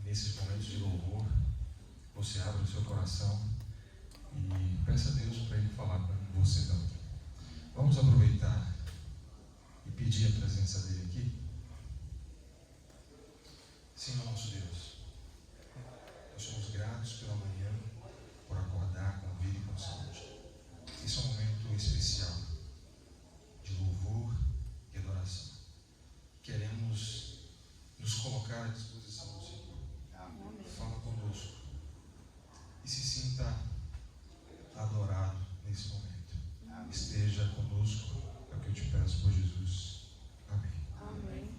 nesses momentos de louvor, você abra o seu coração e peça a Deus para Ele falar com você também. Vamos aproveitar e pedir a presença dEle aqui? Senhor nosso Deus, nós somos gratos pela manhã, por acordar com vida e com saúde. Esse é um momento especial de louvor e adoração. Queremos nos colocar à disposição do Senhor. Amém. Fala conosco e se sinta adorado nesse momento. Amém. Esteja conosco, é o que eu te peço por Jesus. Amém. Amém.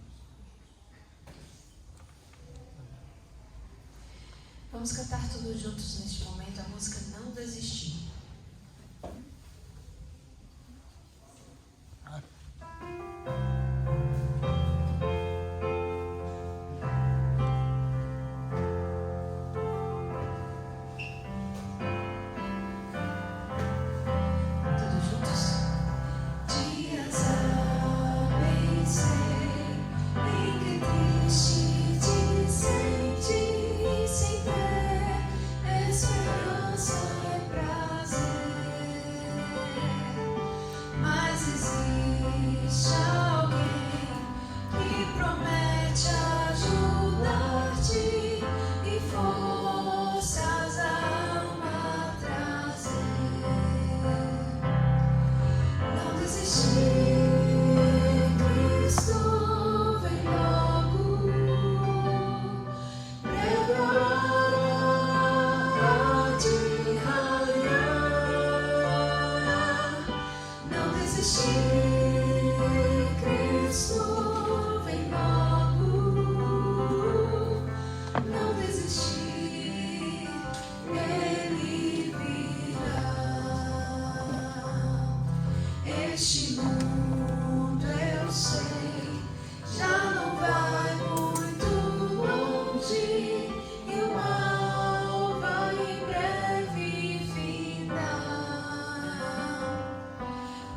Vamos cantar todos juntos neste momento a música Não Desistir.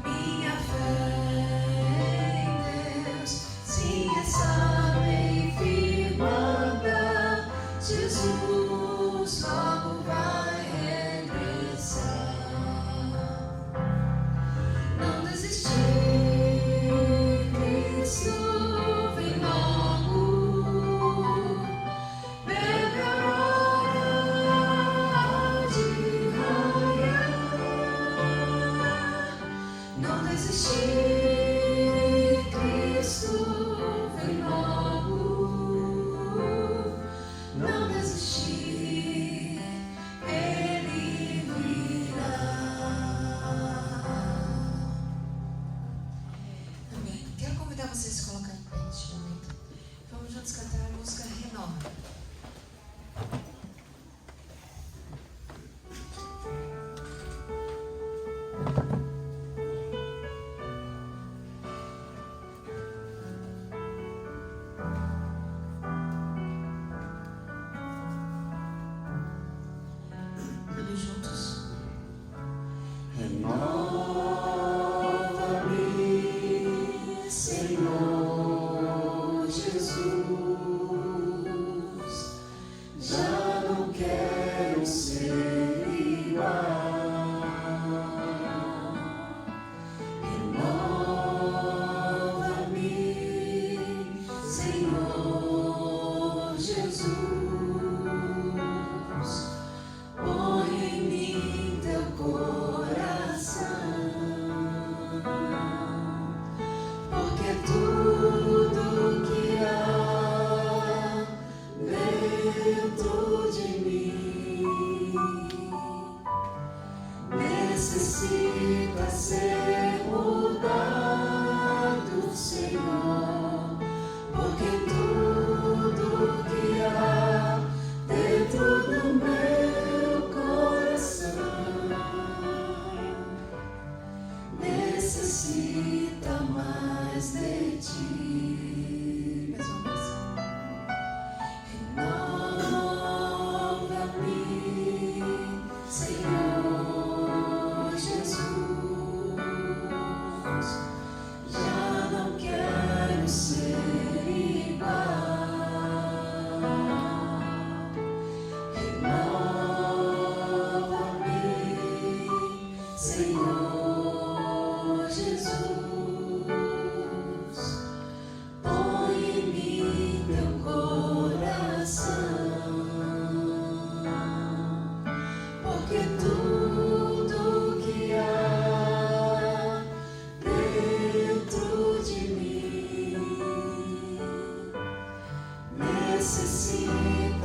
Minha fé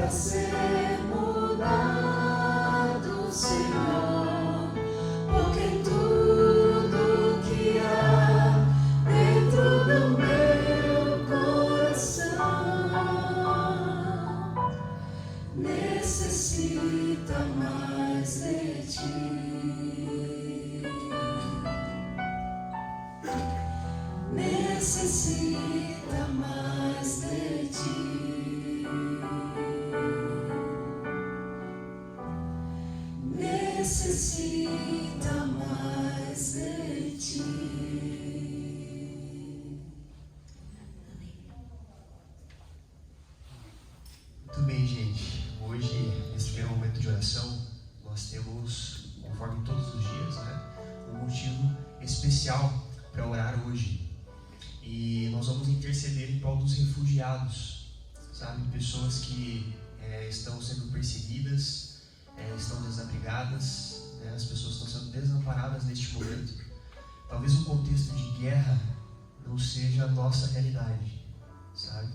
ser mudado, Senhor, porque tudo que há dentro do meu coração necessita mais de ti. Necessita mais de ti. Necessita mais de ti. Muito bem, gente. Hoje, nesse primeiro momento de oração, nós temos, conforme todos os dias, um motivo especial para orar hoje. E nós vamos interceder em prol dos refugiados, sabe? Pessoas que estão sendo perseguidas, estão desabrigadas, as pessoas estão sendo desamparadas neste momento. Talvez o contexto de guerra não seja a nossa realidade, sabe?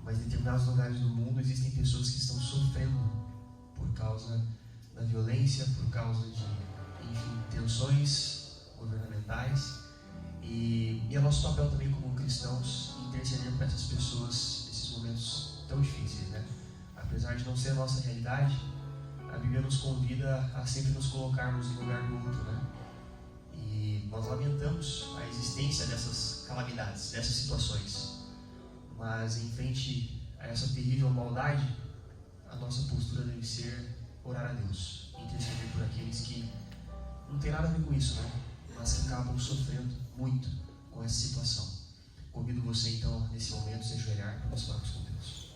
Mas em determinados lugares do mundo existem pessoas que estão sofrendo por causa da violência, por causa de, tensões governamentais. E é nosso papel também como cristãos interceder para essas pessoas nesses momentos tão difíceis, Apesar de não ser a nossa realidade, a Bíblia nos convida a sempre nos colocarmos no lugar do outro, E nós lamentamos a existência dessas calamidades, dessas situações. Mas em frente a essa terrível maldade, a nossa postura deve ser orar a Deus, interceder por aqueles que não tem nada a ver com isso, mas que acabam sofrendo muito com essa situação. Convido você então, nesse momento, a se ajoelhar para nós falarmos com Deus.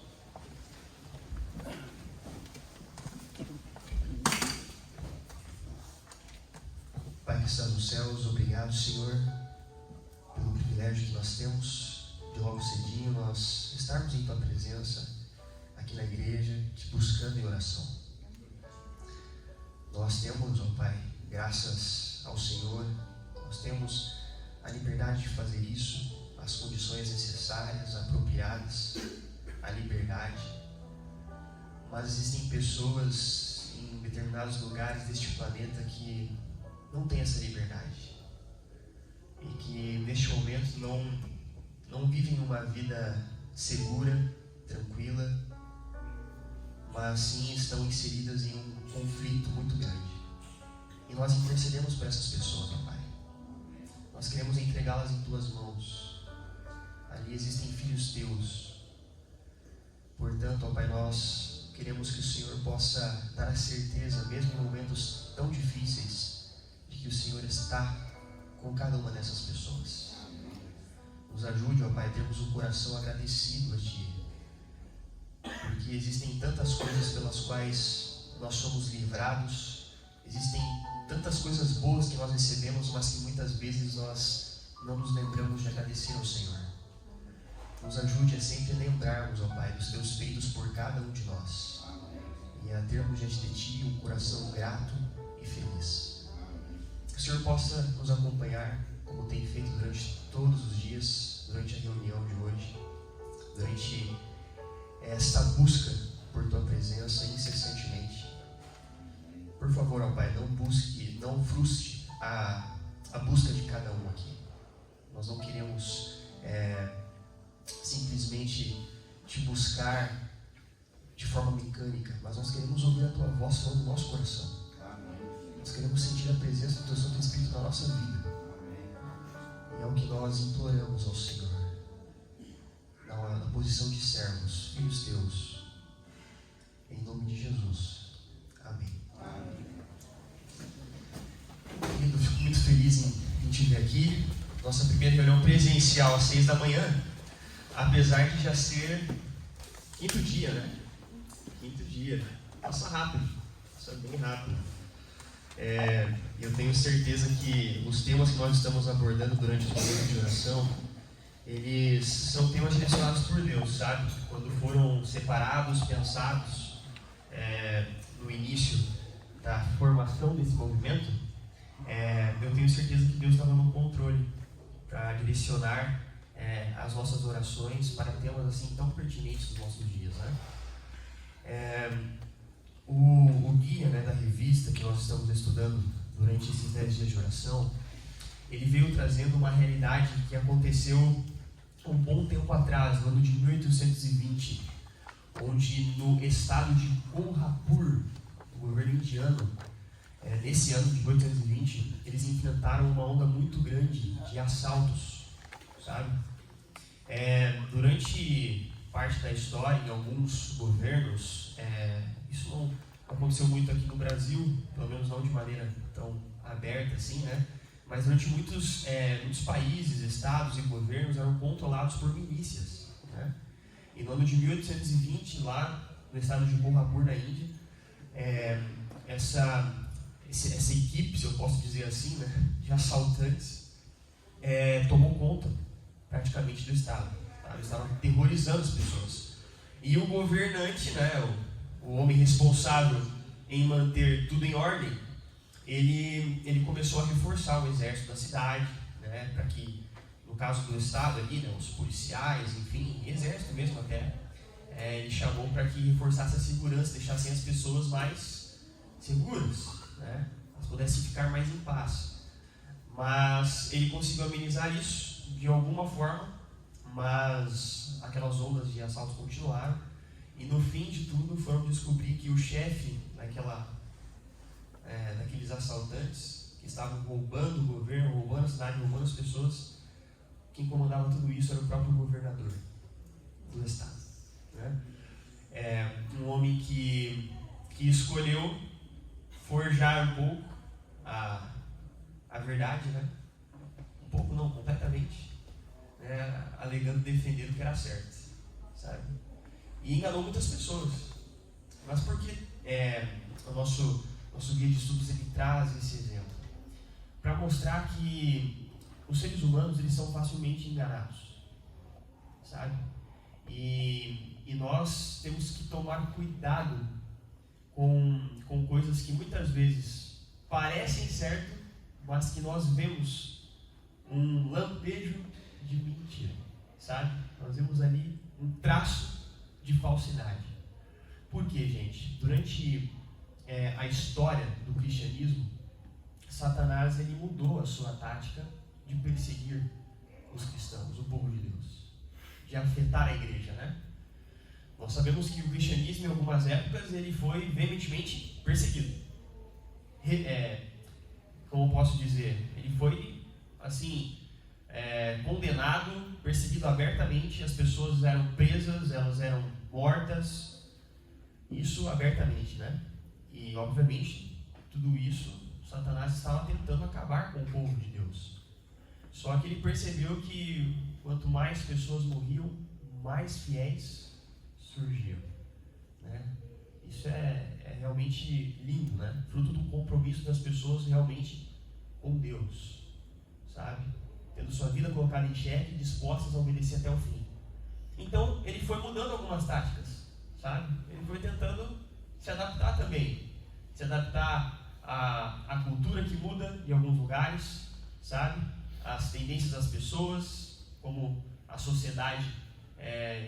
Pai que está nos céus, obrigado, Senhor, pelo privilégio que nós temos de logo cedinho nós estarmos em Tua presença, aqui na igreja, te buscando em oração. Nós temos, ó Pai, graças ao Senhor, nós temos a liberdade de fazer isso, as condições necessárias, apropriadas, a liberdade. Mas existem pessoas em determinados lugares deste planeta que não têm essa liberdade e que neste momento não vivem uma vida segura, tranquila, mas sim estão inseridas em um conflito muito grande. E nós intercedemos por essas pessoas, ó Pai. Nós queremos entregá-las em Tuas mãos. Ali existem filhos Teus. Portanto, ó Pai, nós queremos que o Senhor possa dar a certeza, mesmo em momentos tão difíceis, de que o Senhor está com cada uma dessas pessoas. Nos ajude, ó Pai, a termos um coração agradecido a Ti, porque existem tantas coisas pelas quais nós somos livrados, existem tantas coisas boas que nós recebemos, mas que muitas vezes nós não nos lembramos de agradecer ao Senhor. Nos ajude a sempre lembrarmos, ó Pai, dos Teus feitos por cada um de nós e a termos diante de Ti um coração grato e feliz. Que o Senhor possa nos acompanhar, como tem feito durante todos os dias, durante a reunião de hoje, durante esta busca por Tua presença incessantemente. Por favor, ó Pai, não frustre a busca de cada um aqui. Nós não queremos simplesmente Te buscar de forma mecânica, mas nós queremos ouvir a Tua voz falando no nosso coração. Nós queremos sentir a presença do Teu Santo Espírito na nossa vida. E é o que nós imploramos ao Senhor, na posição de servos, filhos Teus, em nome de Jesus. Amém. Querido, fico muito feliz em te ver aqui. Nossa primeira reunião presencial às 6 da manhã, apesar de já ser quinto dia, Quinto dia. Passa rápido, passa bem rápido. Eu tenho certeza que os temas que nós estamos abordando durante os momentos de oração, eles são temas direcionados por Deus, sabe? Quando foram separados, pensados no início da formação desse movimento, eu tenho certeza que Deus estava no controle para direcionar as nossas orações para temas assim tão pertinentes dos nossos dias, meditação, ele veio trazendo uma realidade que aconteceu um bom tempo atrás, no ano de 1820, onde no estado de Kolhapur, o governo indiano, nesse ano de 1820, eles enfrentaram uma onda muito grande de assaltos, sabe? Durante parte da história, em alguns governos, isso não aconteceu muito aqui no Brasil, pelo menos não de maneira tão aberta assim, né? Mas durante muitos países, estados e governos eram controlados por milícias, né? E no ano de 1820, lá no estado de Kolhapur, na Índia, essa equipe, se eu posso dizer assim, né, de assaltantes, tomou conta praticamente do estado. Tá? Eles estavam aterrorizando as pessoas. E o governante, né, o homem responsável em manter tudo em ordem, ele começou a reforçar o exército da cidade, né, para que, no caso do estado ali, né, os policiais, enfim, exército mesmo até, ele chamou para que reforçasse a segurança, deixassem as pessoas mais seguras, né, elas pudessem ficar mais em paz. Mas ele conseguiu amenizar isso de alguma forma, mas aquelas ondas de assaltos continuaram, e no fim de tudo foram descobrir que o chefe daqueles assaltantes que estavam roubando o governo, roubando a cidade, roubando as pessoas, quem comandava tudo isso era o próprio governador do estado, né? Um homem que escolheu forjar um pouco a verdade, né? Um pouco não, completamente, né? Alegando defender o que era certo, sabe? E enganou muitas pessoas. Mas por que o nosso guia de estudos ele traz esse exemplo? Para mostrar que os seres humanos eles são facilmente enganados, sabe? E nós temos que tomar cuidado com coisas que muitas vezes parecem certo, mas que nós vemos um lampejo de mentira, sabe? Nós vemos ali um traço de falsidade. Por quê, gente? Durante a história do cristianismo, Satanás ele mudou a sua tática de perseguir os cristãos, o povo de Deus, de afetar a igreja, né? Nós sabemos que o cristianismo, em algumas épocas, ele foi veementemente perseguido. Como eu posso dizer? Ele foi, assim, condenado, perseguido abertamente, as pessoas eram presas, elas eram mortas, isso abertamente, né? E, obviamente, tudo isso, Satanás estava tentando acabar com o povo de Deus. Só que ele percebeu que quanto mais pessoas morriam, mais fiéis surgiam, né? Isso é realmente lindo, né? Fruto do compromisso das pessoas realmente com Deus, sabe? Tendo sua vida colocada em xeque, dispostas a obedecer até o fim. Então, ele foi mudando algumas táticas, sabe? Ele foi tentando se adaptar também, se adaptar à cultura que muda em alguns lugares, sabe? As tendências das pessoas, como a sociedade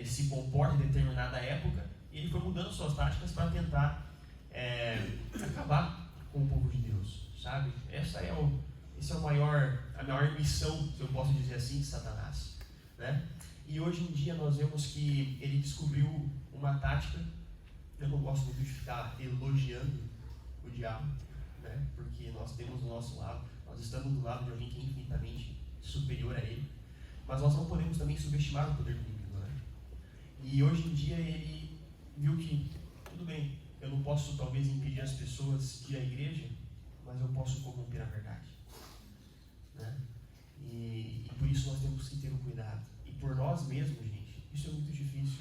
se comporta em determinada época, e ele foi mudando suas táticas para tentar acabar com o povo de Deus, sabe? Essa é a maior missão, se eu posso dizer assim, de Satanás, né? E hoje em dia nós vemos que ele descobriu uma tática. Eu não gosto muito de ficar elogiando o diabo, né? Porque nós temos do nosso lado, nós estamos do lado de alguém que é infinitamente superior a ele, mas nós não podemos também subestimar o poder do inimigo, né? E hoje em dia ele viu que, tudo bem, eu não posso talvez impedir as pessoas de ir à igreja, mas eu posso corromper a verdade, né? E por isso nós temos que ter um cuidado. E por nós mesmos, gente, isso é muito difícil.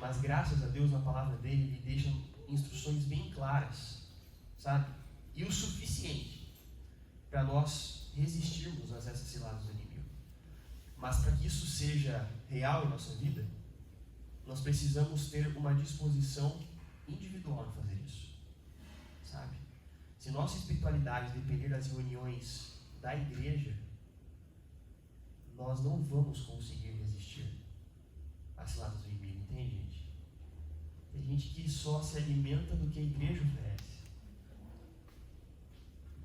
Mas graças a Deus, na palavra dele, ele deixa instruções bem claras, sabe? E o suficiente para nós resistirmos a essas ciladas do inimigo. Mas para que isso seja real em nossa vida, nós precisamos ter uma disposição individual em fazer isso, sabe? Se nossa espiritualidade depender das reuniões da igreja, nós não vamos conseguir resistir às ciladas do inimigo, entende, gente? Tem gente que só se alimenta do que a igreja oferece,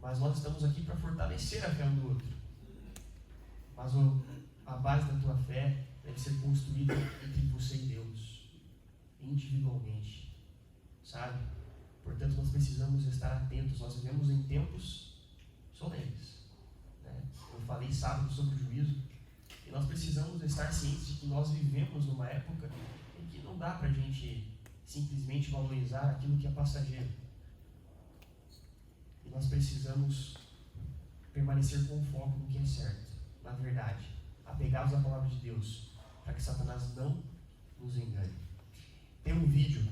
mas nós estamos aqui para fortalecer a fé um do outro. Mas a base da tua fé deve ser construída entre você e Deus, individualmente, sabe? Portanto, nós precisamos estar atentos. Nós vivemos em tempos solenes, né? Eu falei sábado sobre o juízo, e nós precisamos estar cientes de que nós vivemos numa época em que não dá para a gente simplesmente valorizar aquilo que é passageiro. E nós precisamos permanecer com foco no que é certo, na verdade, apegados à palavra de Deus, para que Satanás não nos engane. Tem um vídeo,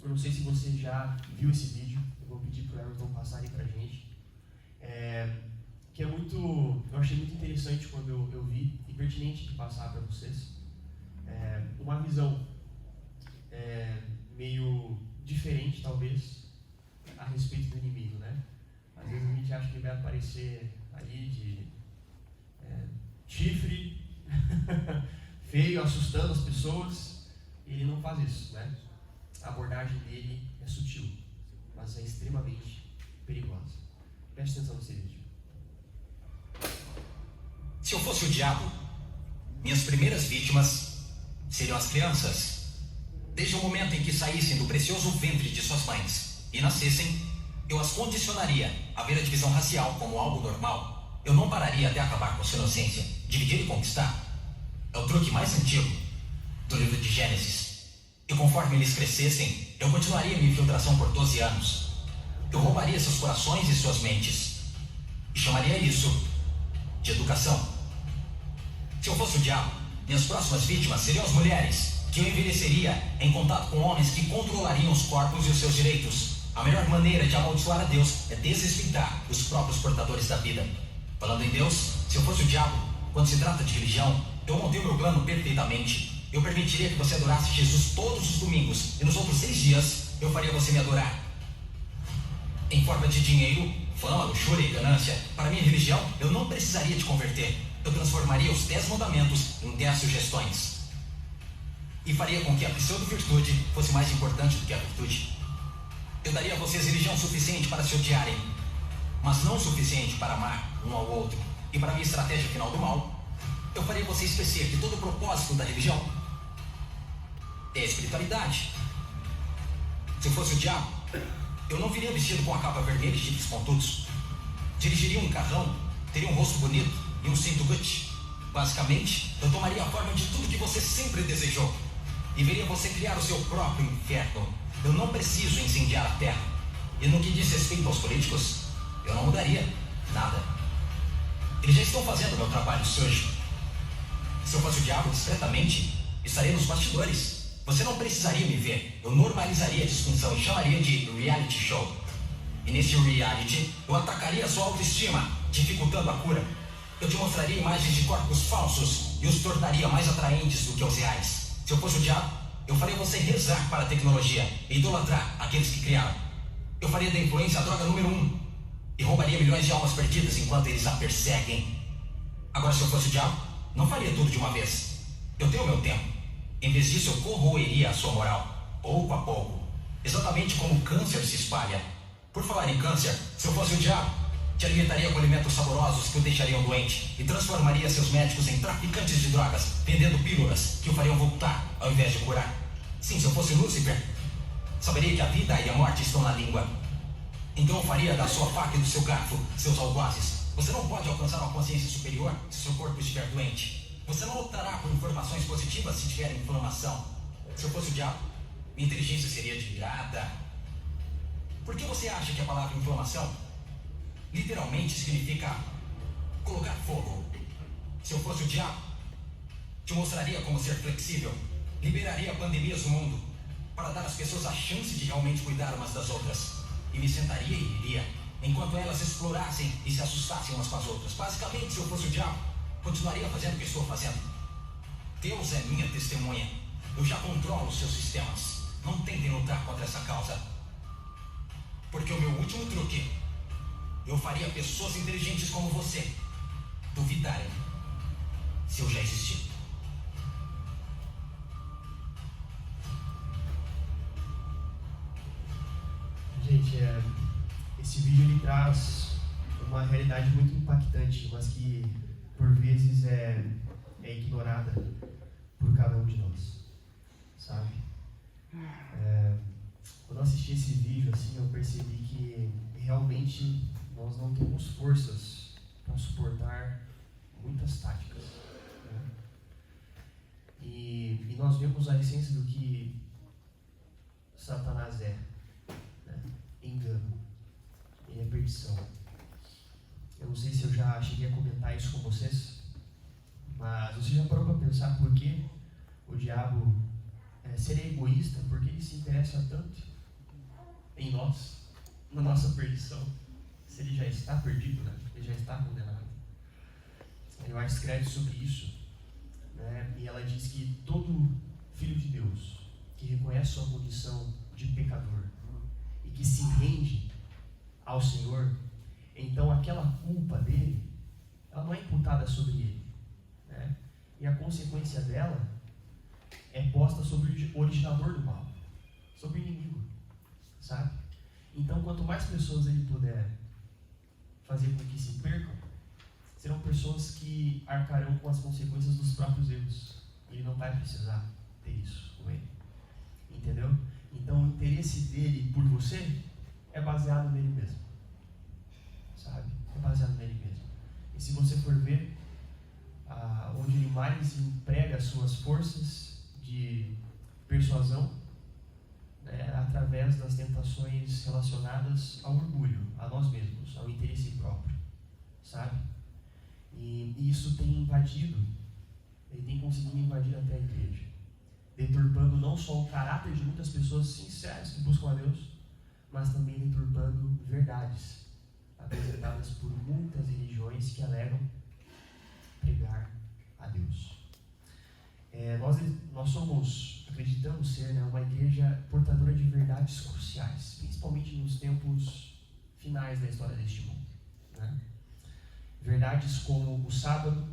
eu não sei se você já viu esse vídeo, eu vou pedir para o Everton passarem para a gente, que é muito, eu achei muito interessante quando eu vi, e pertinente de passar para vocês, uma visão meio diferente, talvez, a respeito do inimigo, né? Às vezes a gente acha que ele vai aparecer ali de chifre, feio, assustando as pessoas, e ele não faz isso, né? A abordagem dele é sutil, mas é extremamente perigosa. Preste atenção nesse vídeo. Se eu fosse o diabo, minhas primeiras vítimas seriam as crianças. Desde o momento em que saíssem do precioso ventre de suas mães e nascessem, eu as condicionaria a ver a divisão racial como algo normal. Eu não pararia até acabar com sua inocência. Dividir e conquistar é o truque mais antigo do livro de Gênesis. E conforme eles crescessem, eu continuaria minha infiltração por 12 anos. Eu roubaria seus corações e suas mentes e chamaria isso de educação. Se eu fosse o diabo, minhas próximas vítimas seriam as mulheres, que eu envelheceria em contato com homens que controlariam os corpos e os seus direitos. A melhor maneira de amaldiçoar a Deus é desrespeitar os próprios portadores da vida. Falando em Deus, se eu fosse o diabo, quando se trata de religião, eu montei o meu plano perfeitamente. Eu permitiria que você adorasse Jesus todos os domingos, e nos outros 6 dias eu faria você me adorar. Em forma de dinheiro, fama, luxúria e ganância, para minha religião, eu não precisaria te converter. Eu transformaria os 10 mandamentos em 10 sugestões. E faria com que a pseudo-virtude fosse mais importante do que a virtude. Eu daria a vocês religião suficiente para se odiarem, mas não o suficiente para amar um ao outro. E para a minha estratégia final do mal, eu faria você esquecer que todo o propósito da religião é a espiritualidade. Se eu fosse o diabo, eu não viria vestido com a capa vermelha e chifres pontudos. Dirigiria um carrão, teria um rosto bonito e um cinto Gucci. Basicamente, eu tomaria a forma de tudo que você sempre desejou e veria você criar o seu próprio inferno. Eu não preciso incendiar a terra. E no que diz respeito aos políticos, eu não mudaria nada. Eles já estão fazendo o meu trabalho sujo. Se eu fosse o diabo, discretamente, estaria nos bastidores. Você não precisaria me ver. Eu normalizaria a disfunção e chamaria de reality show. E nesse reality, eu atacaria a sua autoestima, dificultando a cura. Eu te mostraria imagens de corpos falsos e os tornaria mais atraentes do que os reais. Se eu fosse o diabo, eu faria você rezar para a tecnologia e idolatrar aqueles que criaram. Eu faria da influência a droga número 1 e roubaria milhões de almas perdidas enquanto eles a perseguem. Agora, se eu fosse o diabo, não faria tudo de uma vez. Eu tenho o meu tempo. Em vez disso, eu corroeria a sua moral, pouco a pouco. Exatamente como o câncer se espalha. Por falar em câncer, se eu fosse o diabo, te alimentaria com alimentos saborosos que o deixariam doente e transformaria seus médicos em traficantes de drogas, vendendo pílulas que o fariam voltar ao invés de curar. Sim, se eu fosse Lúcifer, saberia que a vida e a morte estão na língua. Então eu faria da sua faca e do seu garfo seus algozes. Você não pode alcançar uma consciência superior se seu corpo estiver doente. Você não lutará por informações positivas se tiver inflamação. Se eu fosse o diabo, minha inteligência seria admirada. Por que você acha que a palavra inflamação literalmente significa colocar fogo? Se eu fosse o diabo, te mostraria como ser flexível. Liberaria pandemias no mundo para dar às pessoas a chance de realmente cuidar umas das outras. E me sentaria e iria, enquanto elas explorassem e se assustassem umas com as outras. Basicamente, se eu fosse o diabo, continuaria fazendo o que estou fazendo. Deus é minha testemunha. Eu já controlo os seus sistemas. Não tentem lutar contra essa causa. Porque o meu último truque, eu faria pessoas inteligentes como você duvidarem se eu já existi. Gente, esse vídeo ele traz uma realidade muito impactante, mas que por vezes é ignorada por cada um de nós, sabe? Quando eu assisti esse vídeo, assim, eu percebi que realmente nós não temos forças para suportar muitas táticas, né? E nós vemos a essência do que Satanás é, né? Engano e perdição. Eu não sei se eu já cheguei a comentar isso com vocês, mas você já parou para pensar por que o diabo seria egoísta? Por que ele se interessa tanto em nós, na nossa perdição, se ele já está perdido, né? Ele já está condenado. A White escreve sobre isso, né? E ela diz que todo filho de Deus que reconhece sua condição de pecador e que se rende ao Senhor, então aquela culpa dele, ela não é imputada sobre ele, né? E a consequência dela é posta sobre o originador do mal, sobre o inimigo, sabe? Então, quanto mais pessoas ele puder fazer com que se percam, serão pessoas que arcarão com as consequências dos próprios erros. Ele não vai precisar ter isso com ele, entendeu? Então, o interesse dele por você é baseado nele mesmo, sabe? É baseado nele mesmo. E se você for ver onde ele mais emprega as suas forças de persuasão, né, através das tentações relacionadas ao orgulho, a nós mesmos, ao interesse próprio, sabe? E isso tem invadido, ele tem conseguido invadir até a igreja, deturpando não só o caráter de muitas pessoas sinceras que buscam a Deus, mas também deturpando verdades apresentadas por muitas religiões que alegam pregar a Deus. Nós somos, acreditamos ser, né, uma igreja portadora de verdades cruciais, principalmente nos tempos finais da história deste mundo, né? Verdades como o sábado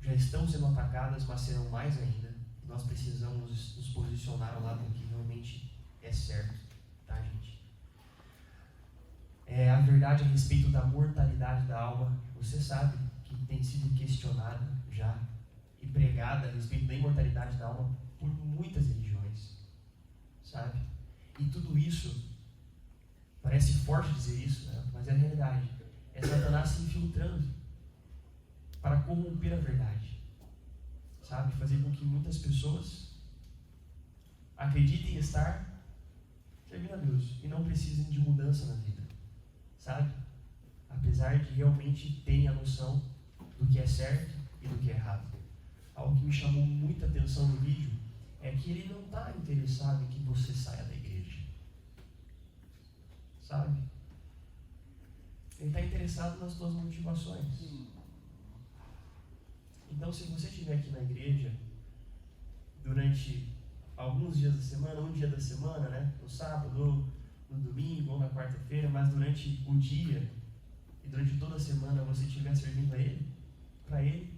já estão sendo atacadas, mas serão mais ainda. Nós precisamos nos posicionar ao lado do que realmente é certo, tá, gente? A verdade a respeito da mortalidade da alma, você sabe que tem sido questionada já e pregada a respeito da imortalidade da alma por muitas religiões, sabe? E tudo isso, parece forte dizer isso, né? Mas é a realidade. É Satanás se infiltrando para corromper a verdade, sabe? Fazer com que muitas pessoas acreditem estar servindo a Deus e não precisem de mudança na vida, sabe? Apesar de realmente terem a noção do que é certo e do que é errado. Algo que me chamou muita atenção no vídeo é que ele não está interessado em que você saia da igreja, sabe? Ele está interessado nas suas motivações. Então, se você estiver aqui na igreja durante alguns dias da semana, um dia da semana, né, no sábado, no domingo ou na quarta-feira, mas durante o dia e durante toda a semana você estiver servindo a Ele, para Ele,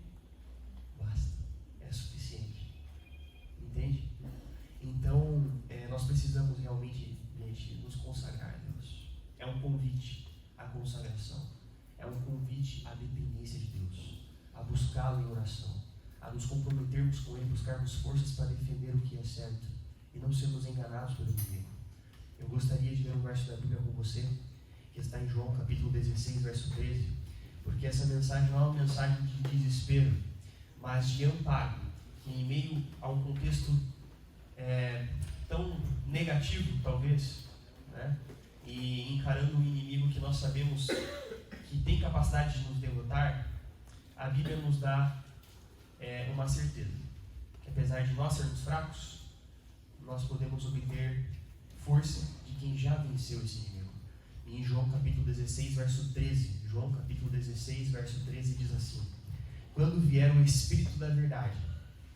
basta, é suficiente, entende? Então, nós precisamos realmente, gente, nos consagrar a Deus. É um convite à consagração, é um convite à dependência de Deus, a buscá-lo em oração, a nos comprometermos com Ele, buscarmos forças para defender o que é certo e não sermos enganados pelo inimigo. Eu gostaria de ler um verso da Bíblia com você, que está em João capítulo 16, verso 13, porque essa mensagem não é uma mensagem de desespero, mas de amparo, que em meio a um contexto tão negativo, talvez, né, e encarando um inimigo que nós sabemos que tem capacidade de nos derrotar, a Bíblia nos dá uma certeza, que apesar de nós sermos fracos, nós podemos obter força de quem já venceu esse inimigo. E em João capítulo 16, verso 13, João capítulo 16, verso 13 diz assim: quando vier o Espírito da verdade,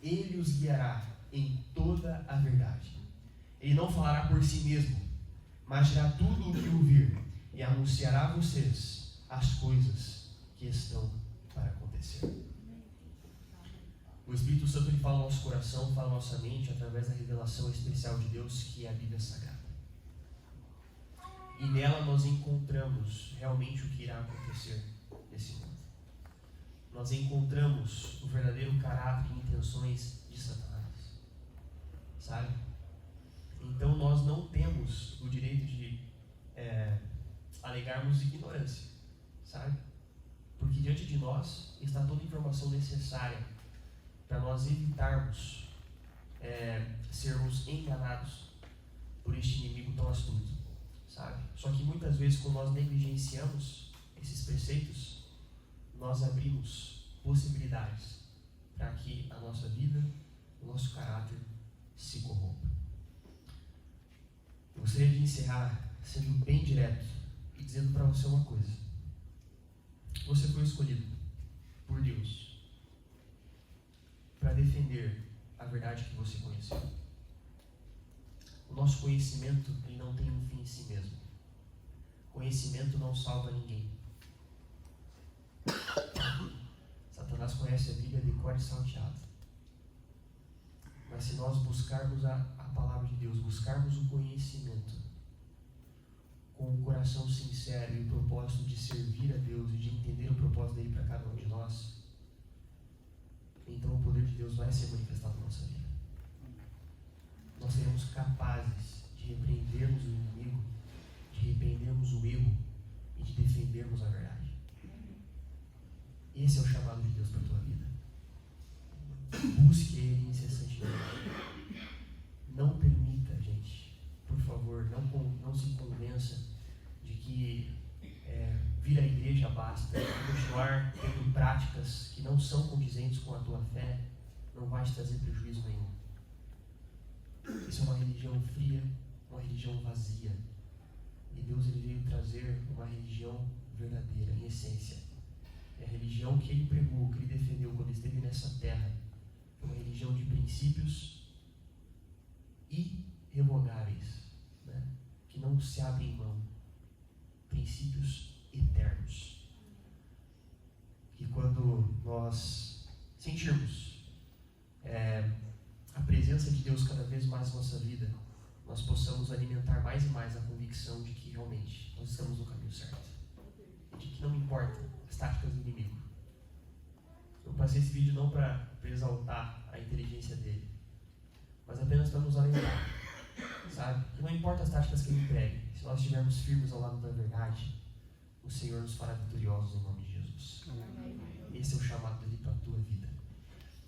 Ele os guiará em toda a verdade. Ele não falará por si mesmo, mas dirá tudo o que ouvir e anunciará a vocês as coisas que estão para acontecer. O Espírito Santo ele fala no nosso coração, fala na nossa mente através da revelação especial de Deus, que é a Bíblia Sagrada. E nela nós encontramos realmente o que irá acontecer nesse mundo. Nós encontramos o verdadeiro caráter e intenções de Satanás. Sabe? Então nós não temos o direito de alegarmos ignorância. Sabe? Porque diante de nós está toda a informação necessária para nós evitarmos sermos enganados por este inimigo tão astuto, sabe? Só que muitas vezes, quando nós negligenciamos esses preceitos, nós abrimos possibilidades para que a nossa vida, o nosso caráter se corrompa. Eu gostaria de encerrar sendo bem direto e dizendo para você uma coisa. Você foi escolhido por Deus para defender a verdade que você conheceu. O nosso conhecimento, ele não tem um fim em si mesmo. Conhecimento não salva ninguém. Satanás conhece a Bíblia de cor e salteado. Mas se nós buscarmos a palavra de Deus, buscarmos o conhecimento com o coração sincero e o propósito de servir a Deus e de entender o propósito dele para cada um de nós, então o poder de Deus vai ser manifestado na nossa vida. Nós seremos capazes de repreendermos o inimigo, de repreendermos o erro e de defendermos a verdade. Esse é o chamado de Deus para a tua vida. Busque Ele incessantemente. Não permita, gente, por favor, não se convença de que vir à igreja basta, continuar tendo práticas que não são condizentes com a tua fé, não vai te trazer prejuízo nenhum. Isso é uma religião fria, uma religião vazia. E Deus ele veio trazer uma religião verdadeira, em essência. É a religião que Ele pregou, que Ele defendeu quando esteve nessa terra. É uma religião de princípios irrevogáveis, né? Que não se abrem mão. Princípios eternos. E quando nós sentirmos a presença de Deus cada vez mais na nossa vida, nós possamos alimentar mais e mais a convicção de que realmente nós estamos no caminho certo. E de que não importa as táticas do inimigo. Eu passei esse vídeo não para exaltar a inteligência dele, mas apenas para nos alentar, sabe? Que não importa as táticas que ele empregue, se nós estivermos firmes ao lado da verdade, o Senhor nos fará vitoriosos em nome de Jesus. Esse é o chamado dele para a tua vida.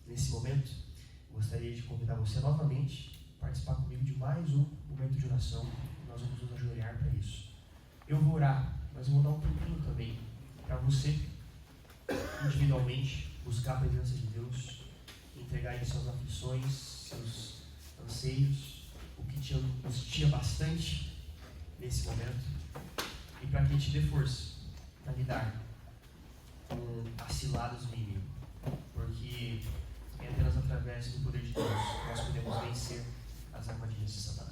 Nesse momento, eu gostaria de convidar você novamente a participar comigo de mais um momento de oração. Nós vamos nos ajoelhar para isso. Eu vou orar, mas eu vou dar um tempinho também para você, individualmente, buscar a presença de Deus, entregar aí suas aflições, seus anseios, o que te angustia bastante nesse momento, e para que Ele te dê força para lidar com as ciladas do inimigo, porque é apenas através do poder de Deus que nós podemos vencer as armadilhas de Satanás.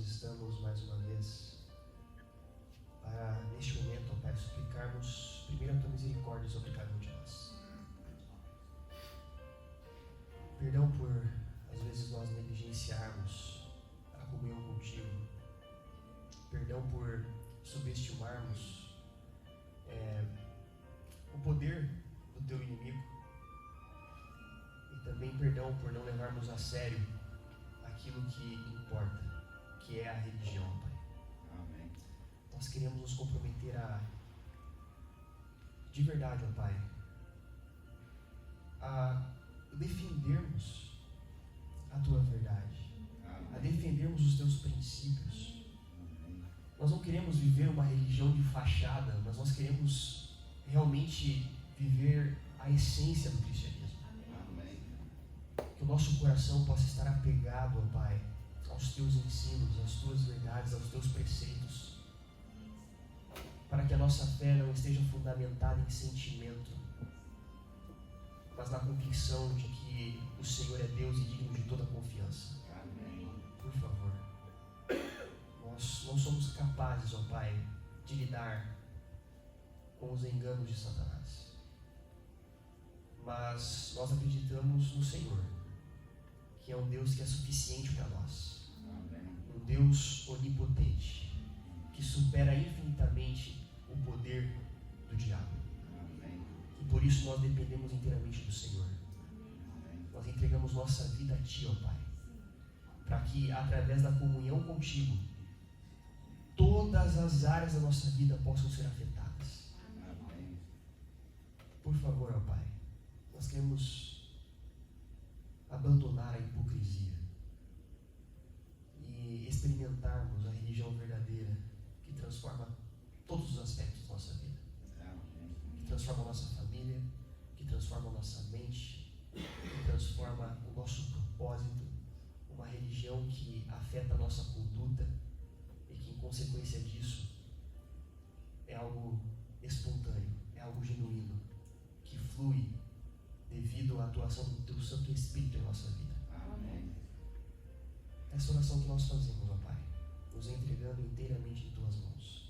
Estamos mais uma vez para, neste momento, ó Pai, suplicarmos primeiro a tua misericórdia sobre cada um de nós. Perdão por, às vezes, nós negligenciarmos a comunhão contigo. Perdão por subestimarmos o poder do teu inimigo. E também perdão por não levarmos a sério aquilo que importa, que é a religião, Pai. Amém. Nós queremos nos comprometer de verdade, ó Pai, a defendermos a Tua verdade, a defendermos os Teus princípios. Amém. Nós não queremos viver uma religião de fachada, mas nós queremos realmente viver a essência do cristianismo. Amém. Que o nosso coração possa estar apegado, ó Pai, aos Teus ensinos, às Tuas verdades, aos Teus preceitos. que a nossa fé não esteja fundamentada em sentimento, mas na convicção de que o Senhor é Deus e digno de toda confiança. Amém. Por favor, nós não somos capazes, ó Pai, de lidar com os enganos de Satanás, mas nós acreditamos no Senhor, que é um Deus que é suficiente para nós, Amém. um Deus onipotente, que supera infinitamente o poder do diabo. Amém. E por isso nós dependemos inteiramente do Senhor. Nós entregamos nossa vida a Ti, ó Pai, para que através da comunhão contigo, todas as áreas da nossa vida possam ser afetadas. Amém. Por favor, ó Pai, nós queremos abandonar a hipocrisia e experimentarmos a religião verdadeira que transforma todos os aspectos da nossa vida, que transforma a nossa família, que transforma a nossa mente, que transforma o nosso propósito, uma religião que afeta a nossa conduta e que, em consequência disso, é algo espontâneo, é algo genuíno, que flui devido à atuação do Teu Santo Espírito em nossa vida. Amém. Essa oração que nós fazemos, ó Pai, nos entregando inteiramente em Tuas mãos,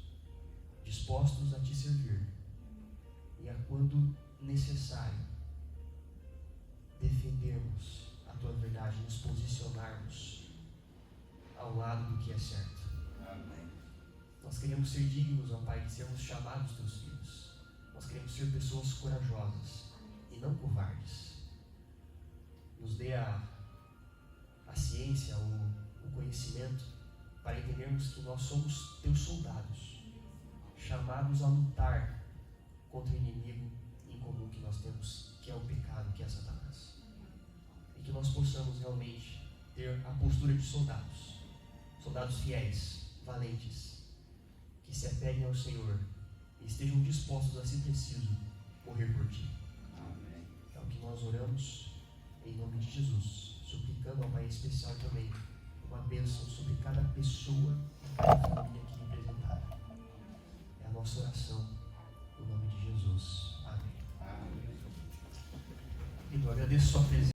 dispostos a Te servir e a quando necessário defendermos a Tua verdade, nos posicionarmos ao lado do que é certo. Amém. Nós queremos ser dignos, ó Pai, de sermos chamados Teus filhos. Nós queremos ser pessoas corajosas e não covardes. Nos dê a ciência, o conhecimento, para entendermos que nós somos Teus soldados, chamados a lutar contra o inimigo em comum que nós temos, que é o pecado, que é Satanás. E que nós possamos realmente ter a postura de soldados, soldados fiéis, valentes, que se apeguem ao Senhor e estejam dispostos a, se preciso, morrer por Ti. Amém. É o que nós oramos em nome de Jesus, suplicando ao Pai em especial também uma bênção sobre cada pessoa e cada família aqui representada. É a nossa oração, no nome de Jesus. Amém. Amém. E eu agradeço sua presença.